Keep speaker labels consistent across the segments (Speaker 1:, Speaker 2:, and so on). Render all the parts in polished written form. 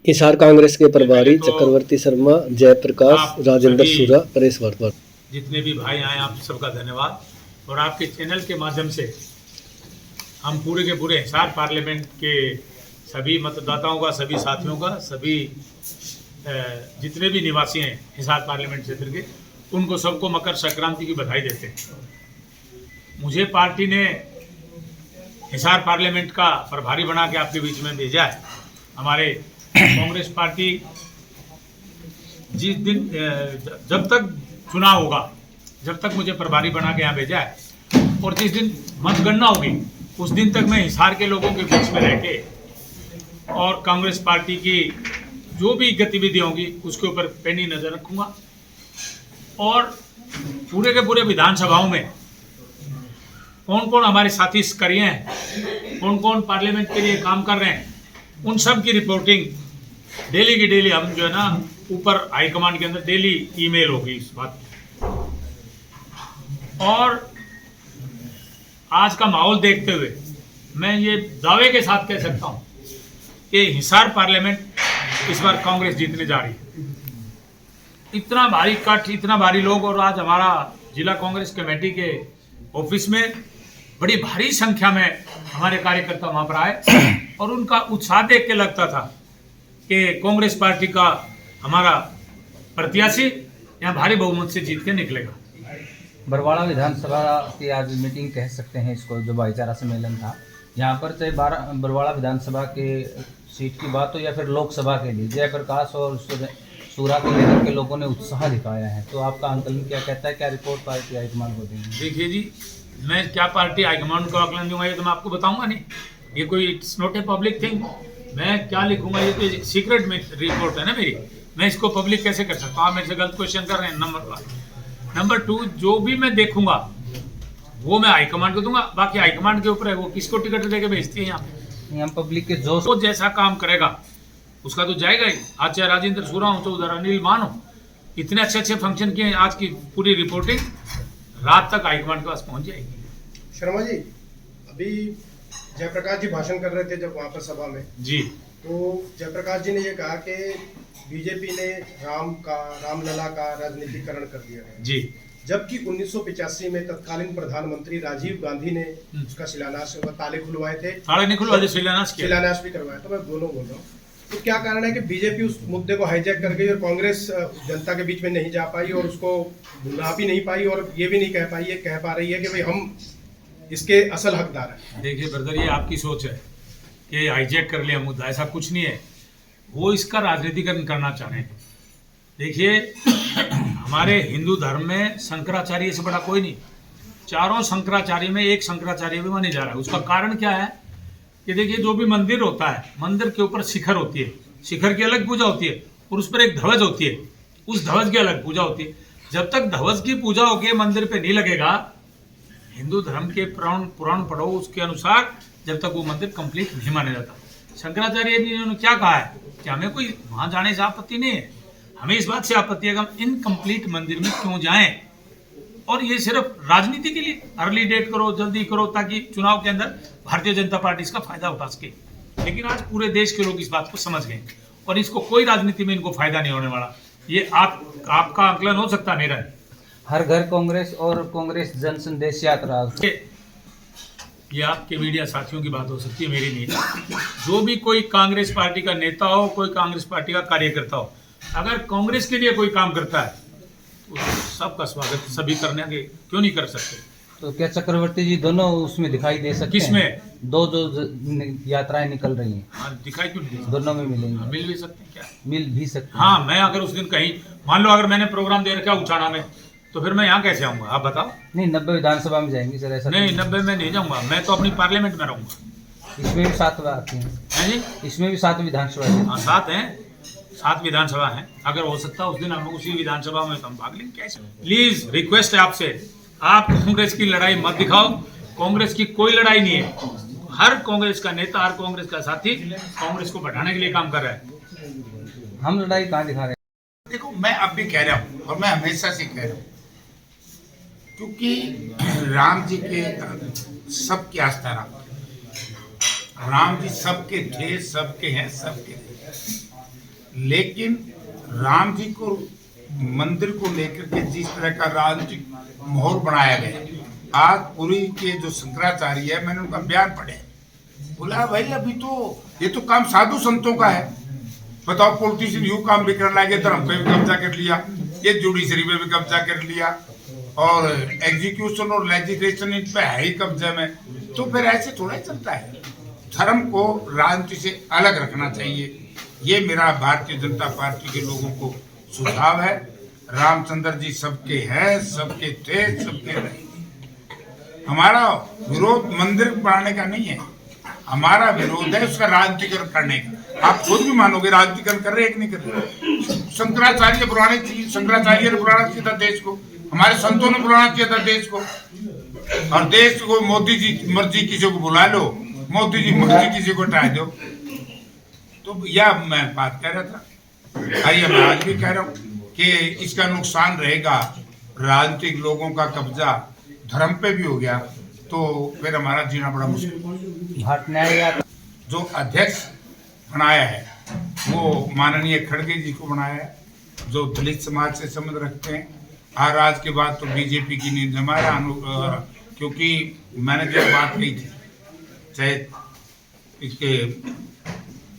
Speaker 1: हिसार कांग्रेस के प्रभारी चक्रवर्ती शर्मा, जयप्रकाश, राजेंद्र सूरा, परेश भारद्वाज।
Speaker 2: जितने भी भाई आए आप सबका धन्यवाद। और आपके चैनल के माध्यम से हम पूरे के पूरे हिसार पार्लियामेंट के सभी मतदाताओं का, सभी साथियों का, सभी जितने भी निवासी हैं हिसार पार्लियामेंट क्षेत्र के, उनको सबको मकर संक्रांति की बधाई देते हैं। मुझे पार्टी ने हिसार पार्लियामेंट का प्रभारी बना के आपके बीच में भेजा है। हमारे कांग्रेस पार्टी जिस दिन जब तक चुनाव होगा, जब तक मुझे प्रभारी बना के यहाँ भेजा है, और जिस दिन मतगणना होगी उस दिन तक मैं हिसार के लोगों के बीच में रह के और कांग्रेस पार्टी की जो भी गतिविधियाँ होंगी उसके ऊपर पैनी नज़र रखूँगा। और पूरे के पूरे विधानसभाओं में कौन कौन हमारे साथी सक्रिय हैं, कौन कौन पार्लियामेंट के लिए काम कर रहे हैं, उन सब की रिपोर्टिंग डेली की डेली हम जो है ना ऊपर हाईकमांड के अंदर डेली ईमेल होगी इस बात की। और आज का माहौल देखते हुए मैं ये दावे के साथ कह सकता हूँ कि हिसार पार्लियामेंट इस बार कांग्रेस जीतने जा रही है। इतना भारी कट, इतना भारी लोग, और आज हमारा जिला कांग्रेस कमेटी के ऑफिस में बड़ी भारी संख्या में हमारे कार्यकर्ता वहाँ पर आए और उनका उत्साह देख के लगता था कि कांग्रेस पार्टी का हमारा प्रत्याशी यहाँ भारी बहुमत से जीत के निकलेगा।
Speaker 3: बरवाड़ा विधानसभा की आज मीटिंग कह सकते हैं इसको, जो भाईचारा सम्मेलन था यहाँ पर, चाहे बरवाड़ा विधानसभा के सीट की बात हो या फिर लोकसभा के लिए, जयप्रकाश और सूरा के लेकर के लोगों ने उत्साह दिखाया है। तो आपका आंकलन क्या कहता है, क्या रिपोर्ट पार्टी हाईकमान को देंगे?
Speaker 2: देखिए जी, मैं क्या पार्टी हाईकमान को आकलन दूंगा ये तो मैं आपको बताऊंगा नहीं। ये कोई it's not a public thing. मैं क्या लिखूंगा ये तो सीक्रेट में रिपोर्ट है ना मेरी, मैं इसको पब्लिक कैसे कर सकता हूँ? आप मेरे से गलत क्वेश्चन कर रहे हैं। नंबर 2, जो भी मैं देखूंगा वो मैं हाईकमांड को दूंगा। बाकी हाईकमांड के ऊपर है वो किसको टिकट देके भेजती है। यहाँ पे
Speaker 3: हम पब्लिक के जोश
Speaker 2: वो जैसा काम करेगा उसका तो जाएगा ही। आज चाहे राजेंद्र सूरा हो, तो उधर अनिल मान हो, इतने अच्छे अच्छे फंक्शन किए। आज की पूरी रिपोर्टिंग रात तक हाईकमांड के पास पहुंच जाएगी।
Speaker 4: शर्मा जी, अभी जयप्रकाश जी भाषण कर रहे थे जब वहाँ पर सभा में
Speaker 2: जी,
Speaker 4: तो जयप्रकाश जी ने ये कहा कि बीजेपी ने रामलला का राजनीतिकरण कर दिया है
Speaker 2: जी,
Speaker 4: जबकि 1985 में तत्कालीन प्रधानमंत्री राजीव गांधी ने उसका शिलान्यास, ताले खुलवाए थे।
Speaker 2: ताले नहीं खुलवाए,
Speaker 4: शिलान्यास भी करवाया। तो मैं दोनों बोल रहा हूँ, तो क्या कारण है कि बीजेपी उस मुद्दे को हाईजैक कर गई और कांग्रेस जनता के बीच में नहीं जा पाई और उसको भुला भी नहीं पाई और ये भी नहीं कह पा रही है कि भाई हम इसके असल हकदार हैं?
Speaker 2: देखिए ब्रदर, ये आपकी सोच है कि हाईजैक कर लिया मुद्दा, ऐसा कुछ नहीं है। वो इसका राजनीतिकरण करना चाह रहे हैं। देखिए हमारे हिंदू धर्म में शंकराचार्य से बड़ा कोई नहीं। चारों शंकराचार्य में एक शंकराचार्य भी माने जा रहा है। उसका कारण क्या है कि देखिए, जो भी मंदिर होता है, मंदिर के ऊपर शिखर होती है, शिखर की अलग पूजा होती है, और उस पर एक ध्वज होती है, उस ध्वज की अलग पूजा होती है। जब तक ध्वज की पूजा होके मंदिर पे नहीं लगेगा, हिंदू धर्म के पुराण पढ़ो, उसके अनुसार जब तक वो मंदिर कंप्लीट नहीं माना जाता। शंकराचार्य जी ने क्या कहा है कि हमें कोई वहां जाने से आपत्ति नहीं है, हमें इस बात से आपत्ति है कि हम इनकम्प्लीट मंदिर में क्यों जाएं। और ये सिर्फ राजनीति के लिए अर्ली डेट करो, जल्दी करो, ताकि चुनाव के अंदर भारतीय जनता पार्टी इसका फायदा उठा सके। लेकिन आज पूरे देश के लोग इस बात को समझ गए और इसको कोई राजनीति में इनको फायदा नहीं होने वाला। ये आपका आकलन हो सकता है, मेरा नहीं।
Speaker 3: हर घर कांग्रेस और कांग्रेस जन संदेश यात्रा,
Speaker 2: ये आपके मीडिया साथियों की बात हो सकती है, मेरी नहीं। जो भी कोई कांग्रेस पार्टी का नेता हो, कोई कांग्रेस पार्टी का कार्यकर्ता हो, अगर कांग्रेस के लिए कोई काम करता है तो सबका स्वागत सभी करने के क्यों नहीं कर सकते।
Speaker 3: तो क्या चक्रवर्ती जी दोनों उसमें दिखाई दे सकते हैं?
Speaker 2: किसमें?
Speaker 3: दो जो यात्राएं निकल रही हैं।
Speaker 2: हाँ, दिखाई क्यों नहीं दे सकते?
Speaker 3: दोनों में मिलेंगे?
Speaker 2: मिल भी सकते हैं। क्या
Speaker 3: मिल भी सकते?
Speaker 2: हाँ, मैं अगर उस दिन कहीं, मान लो अगर मैंने प्रोग्राम दे रखा उचाना में, तो फिर मैं यहाँ कैसे आऊँगा? आप बताओ।
Speaker 3: नहीं, 90 विधानसभा में जाएंगे सर? ऐसा
Speaker 2: नहीं, 90 में नहीं जाऊँगा, मैं तो अपनी पार्लियामेंट में रहूँगा।
Speaker 3: इसमें भी 7 आती हैं
Speaker 2: जी,
Speaker 3: इसमें भी 7 विधानसभा है।
Speaker 2: हाँ, 7 हैं, 7 विधानसभा हैं। अगर हो सकता है उस दिन हम उसी विधानसभा में हम भाग लेंगे। कैसे? प्लीज रिक्वेस्ट है आपसे, आप कांग्रेस की लड़ाई मत दिखाओ। कांग्रेस की कोई लड़ाई नहीं है। हर कांग्रेस का नेता, हर कांग्रेस का साथी कांग्रेस को बढ़ाने के लिए काम कर रहा है।
Speaker 3: हम लड़ाई कहाँ दिखा रहे हैं?
Speaker 5: देखो, मैं अब भी कह रहा हूँ और मैं हमेशा से कह रहा हूँ, क्योंकि राम जी के सबकी आस्था राम जी सबके थे, सबके हैं, सबके थे। लेकिन राम जी को मंदिर को लेकर के जिस तरह का राजनीतिक माहौल बनाया गया, आज पुरी के जो शंकराचार्य है, मैंने उनका बयान पढ़े, बोला भाई अभी तो ये तो काम साधु संतों का है। बताओ, पॉलिटिशियन यूं काम भी करने लगे, धर्म पे भी कब्जा कर लिया, ये जुडिशरी पे भी कब्जा कर लिया, और एग्जीक्यूशन और लेजिस्लेशन इन पे है ही कब्जे में। तो फिर ऐसे थोड़ा चलता है। धर्म को राजनीति से अलग रखना चाहिए, ये मेरा भारतीय जनता पार्टी के लोगों को सुझाव है। रामचंद्र जी सबके हैं, सबके थे, सबके रहेंगे। हमारा विरोध मंदिर बनाने का नहीं है, हमारा विरोध है उसका राजनीतिकरण करने का। आप खुद भी मानोगे राजनीतिकरण कर रहे हैं कि नहीं कर रहे। शंकराचार्य बुलाने चाहिए, शंकराचार्य ने बुलाना चाहिए था देश को, हमारे संतों ने बुलाना चाहिए था देश को। और देश को मोदी जी मर्जी किसी को बुला लो, मोदी जी मर्जी किसी को हटा दो। तो यह मैं बात कह रहा था, अरे मैं आज भी कह रहा हूँ कि इसका नुकसान रहेगा। राजनीतिक लोगों का कब्जा धर्म पे भी हो गया तो फिर हमारा जीना बड़ा मुश्किल।
Speaker 3: भाट न्याय
Speaker 5: जो अध्यक्ष बनाया है वो माननीय खड़गे जी को बनाया है, जो दलित समाज से संबंध रखते हैं। और आज के बाद तो बीजेपी की नींद हमारा क्योंकि मैंने जो बात कही थी, चाहे इसके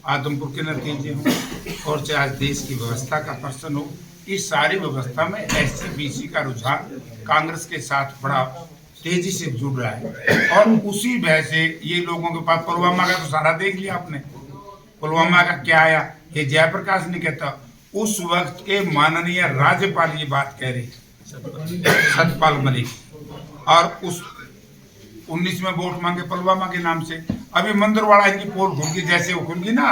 Speaker 5: आदमपुर के नतीजे हो और चाहे आज देश की व्यवस्था का प्रश्न हो, इस सारी व्यवस्था में SC-BC का रुझान कांग्रेस के साथ बड़ा तेजी से जुड़ रहा है। और उसी वजह से ये लोगों के पास पुलवामा का तो सारा देख लिया आपने, पुलवामा का क्या आया, ये जयप्रकाश नहीं कहता, उस वक्त के माननीय राज्यपाल ये बात कह रहे सतपाल मलिक, और उस 19 में वोट मांगे पुलवामा के नाम से। अभी मंदिरवाड़ा इनकी पोल खुल गई, जैसे वो खुल गई ना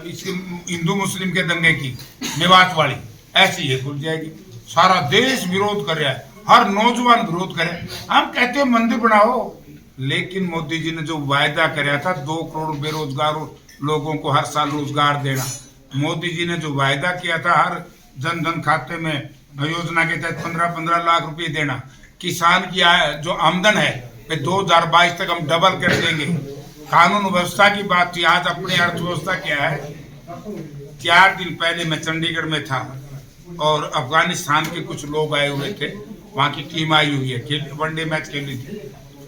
Speaker 5: इसकी हिंदू मुस्लिम के दंगे की मेवात वाली, ऐसी ये खुल जाएगी। सारा देश विरोध कर रहा है, हर नौजवान विरोध करे। हम कहते हैं मंदिर बनाओ, लेकिन मोदी जी ने जो वायदा कराया था 2 करोड़ बेरोजगार लोगों को हर साल रोजगार देना, मोदी जी ने जो वायदा किया था हर जन धन खाते में योजना के तहत 15-15 लाख रुपए देना, किसान की जो आमदन है 2022 तक हम डबल कर देंगे। कानून व्यवस्था की बात थी, आज अपनी अर्थव्यवस्था क्या है। 4 दिन पहले मैं चंडीगढ़ में था और अफगानिस्तान के कुछ लोग आए हुए थे, वहाँ की टीम आई हुई है, वनडे मैच खेली थी।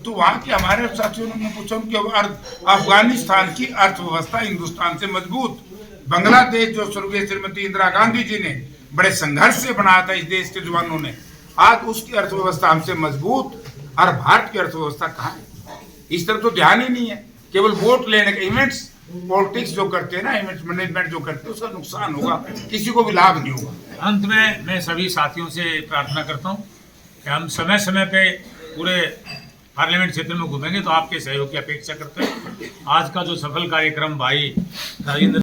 Speaker 5: तो वहाँ के हमारे साथियों ने पूछा कि अफगानिस्तान की अर्थव्यवस्था हिंदुस्तान से मजबूत, बांग्लादेश जो स्वर्गीय श्रीमती इंदिरा गांधी जी ने बड़े संघर्ष से बनाया था इस देश के जवानों ने, आज उसकी अर्थव्यवस्था हमसे मजबूत, और भारत की अर्थव्यवस्था कहाँ है। इस तरफ तो ध्यान ही नहीं है, केवल वोट लेने का इवेंट्स पॉलिटिक्स जो करते हैं ना, इवेंट्स मैनेजमेंट जो करते हैं, उसका नुकसान होगा, किसी को भी लाभ नहीं होगा।
Speaker 2: अंत में मैं सभी साथियों से प्रार्थना करता हूँ कि हम समय समय पे पूरे पार्लियामेंट क्षेत्र में घूमेंगे, तो आपके सहयोग की अपेक्षा करते हैं। आज का जो सफल कार्यक्रम भाई राजेंद्र